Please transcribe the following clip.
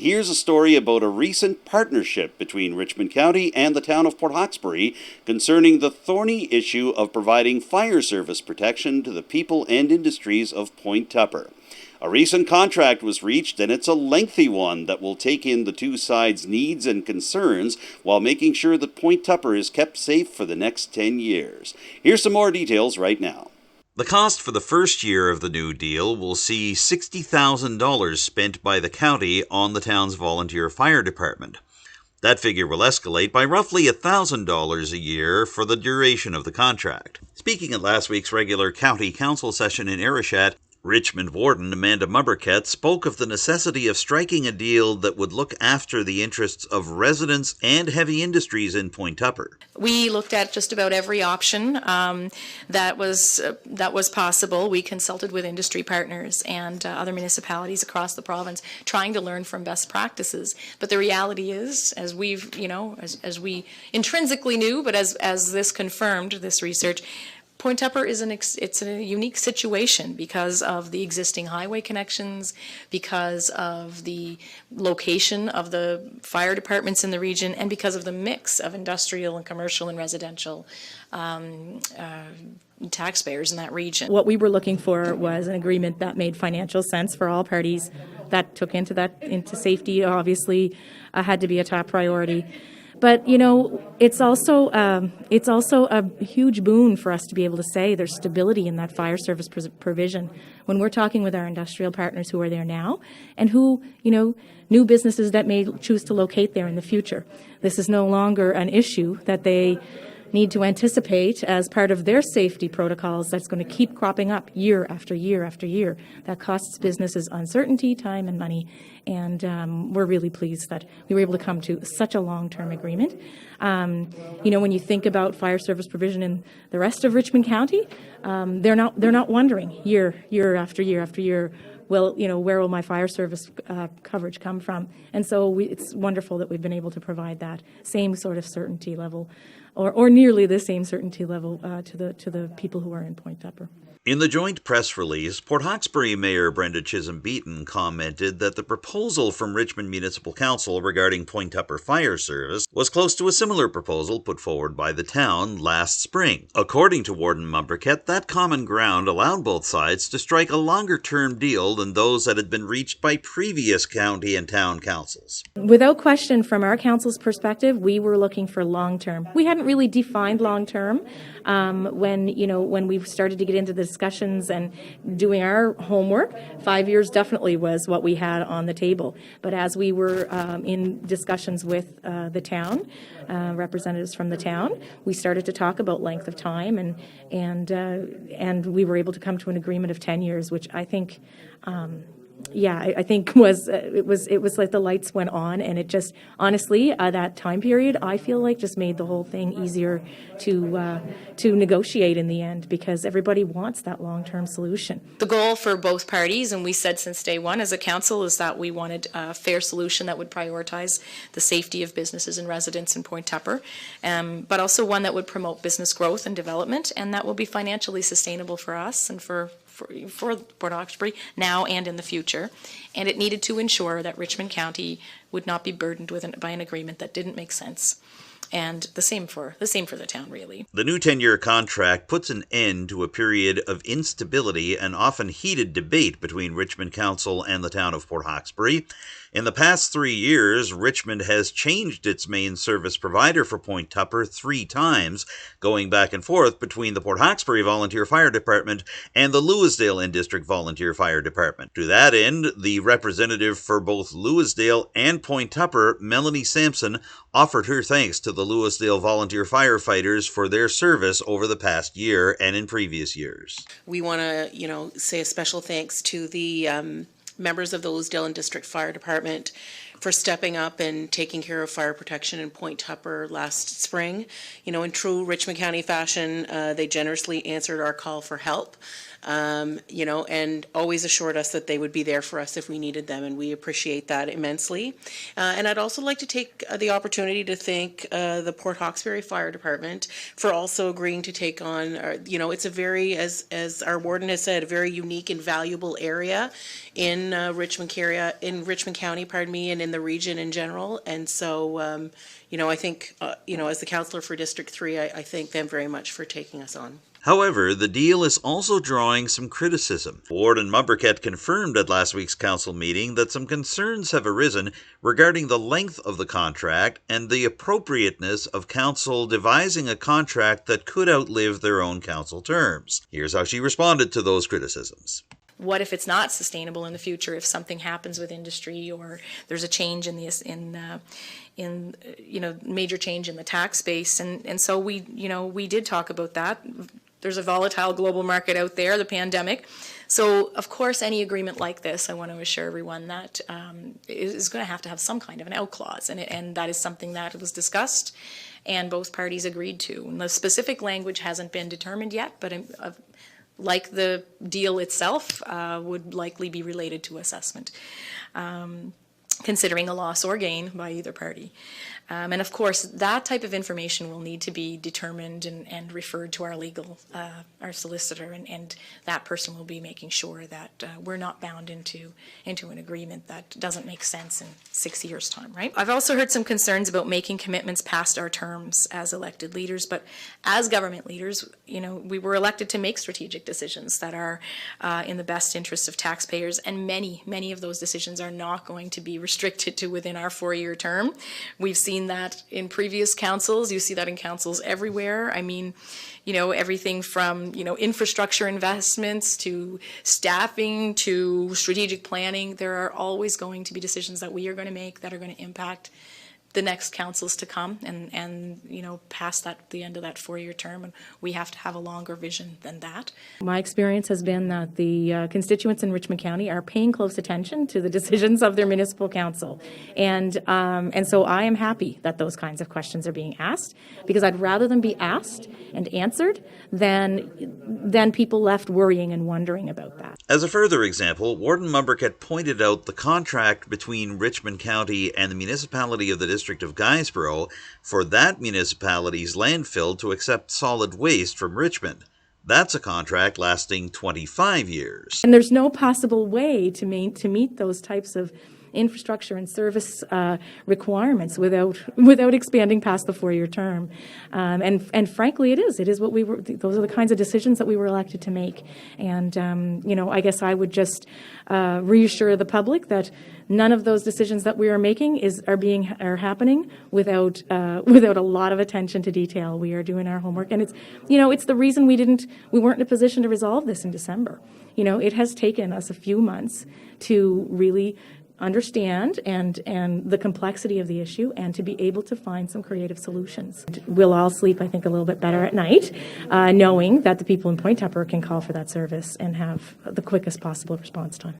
here's a story about a recent partnership between Richmond County and the Town of Port Hawkesbury concerning the thorny issue of providing fire service protection to the people and industries of Point Tupper. A recent contract was reached, and it's a lengthy one that will take in the two sides' needs and concerns while making sure that Point Tupper is kept safe for the next 10 years. Here's some more details right now. The cost for the first year of the new deal will see $60,000 spent by the county on the town's volunteer fire department. That figure will escalate by roughly $1,000 a year for the duration of the contract. Speaking at last week's regular county council session in Arishat, Richmond Warden Amanda Mumberket spoke of the necessity of striking a deal that would look after the interests of residents and heavy industries in Point Tupper. We looked at just about every option that was possible. We consulted with industry partners and other municipalities across the province, trying to learn from best practices. But the reality is, as we've, as we intrinsically knew, but as this confirmed, this research, Point Tupper is it's a unique situation because of the existing highway connections, because of the location of the fire departments in the region, and because of the mix of industrial and commercial and residential taxpayers in that region. What we were looking for was an agreement that made financial sense for all parties, that took into safety, obviously, had to be a top priority. But, it's also a huge boon for us to be able to say there's stability in that fire service provision when we're talking with our industrial partners who are there now and who, new businesses that may choose to locate there in the future. This is no longer an issue that they need to anticipate as part of their safety protocols that's going to keep cropping up year after year after year. That costs businesses uncertainty, time, and money. And we're really pleased that we were able to come to such a long-term agreement. When you think about fire service provision in the rest of Richmond County, they're not wondering year after year after year, well, where will my fire service coverage come from? And so it's wonderful that we've been able to provide that same sort of certainty level, or nearly the same certainty level to the people who are in Point Tupper. In the joint press release, Port Hawkesbury Mayor Brenda Chisholm-Beaton commented that the proposal from Richmond Municipal Council regarding Point Tupper Fire Service was close to a similar proposal put forward by the town last spring. According to Warden Mumberket, that common ground allowed both sides to strike a longer-term deal than those that had been reached by previous county and town councils. Without question, from our council's perspective, we were looking for long-term. We hadn't really defined long-term when we started to get into the discussions and doing our homework. 5 years definitely was what we had on the table. But as we were in discussions with the town, representatives from the town, we started to talk about length of time, and we were able to come to an agreement of 10 years, which I think. I think was like the lights went on, and it just honestly that time period I feel like just made the whole thing easier to negotiate in the end, because everybody wants that long-term solution. The goal for both parties, and we said since day one as a council, is that we wanted a fair solution that would prioritize the safety of businesses and residents in Point Tupper, but also one that would promote business growth and development, and that will be financially sustainable for us and for Port Hawkesbury now and in the future. And it needed to ensure that Richmond County would not be burdened by an agreement that didn't make sense. And the same for the town, really. The new 10-year contract puts an end to a period of instability and often heated debate between Richmond Council and the town of Port Hawkesbury. In the past 3 years, Richmond has changed its main service provider for Point Tupper 3 times, going back and forth between the Port Hawkesbury Volunteer Fire Department and the Lewisdale In-District Volunteer Fire Department. To that end, the representative for both Lewisdale and Point Tupper, Melanie Sampson, offered her thanks to the Lewisdale volunteer firefighters for their service over the past year and in previous years. We want to, say a special thanks to the members of the Lewisdale and District Fire Department for stepping up and taking care of fire protection in Point Tupper last spring. In true Richmond County fashion, they generously answered our call for help. and always assured us that they would be there for us if we needed them, and we appreciate that immensely. And I'd also like to take the opportunity to thank the Port Hawkesbury Fire Department for also agreeing to take on, it's a very, as our warden has said, a very unique and valuable area in Richmond County, and in the region in general. And so, I think, as the councillor for District 3, I thank them very much for taking us on. However, the deal is also drawing some criticism. Warden Mumberket confirmed at last week's council meeting that some concerns have arisen regarding the length of the contract and the appropriateness of council devising a contract that could outlive their own council terms. Here's how she responded to those criticisms. What if it's not sustainable in the future? If something happens with industry, or there's a change in major change in the tax base, and so we did talk about that. There's a volatile global market out there, the pandemic. So, of course, any agreement like this, I want to assure everyone that is going to have some kind of an out clause, and that is something that was discussed and both parties agreed to. And the specific language hasn't been determined yet, but like the deal itself, would likely be related to assessment, considering a loss or gain by either party. And of course, that type of information will need to be determined and referred to our legal, our solicitor, and that person will be making sure that we're not bound into an agreement that doesn't make sense in 6 years' time, right? I've also heard some concerns about making commitments past our terms as elected leaders, but as government leaders, we were elected to make strategic decisions that are in the best interests of taxpayers, and many of those decisions are not going to be restricted to within our 4-year term. We've seen that in previous councils. You see that in councils everywhere. I mean, everything from, infrastructure investments to staffing to strategic planning. There are always going to be decisions that we are going to make that are going to impact the next councils to come, and past the end of that 4-year term, and we have to have a longer vision than that. My experience has been that the constituents in Richmond County are paying close attention to the decisions of their municipal council, and so I am happy that those kinds of questions are being asked, because I'd rather them be asked and answered than people left worrying and wondering about that. As a further example, Warden Mumberket pointed out the contract between Richmond County and the Municipality of the District of Guysborough for that municipality's landfill to accept solid waste from Richmond. That's a contract lasting 25 years. And there's no possible way to meet those types of infrastructure and service requirements without expanding past the 4-year term. And frankly, it is what those are the kinds of decisions that we were elected to make. And, I guess I would just reassure the public that none of those decisions that we are making are happening without a lot of attention to detail. We are doing our homework, and it's the reason we weren't in a position to resolve this in December. It has taken us a few months to really understand and the complexity of the issue, and to be able to find some creative solutions. We'll all sleep, I think, a little bit better at night, knowing that the people in Point Tupper can call for that service and have the quickest possible response time.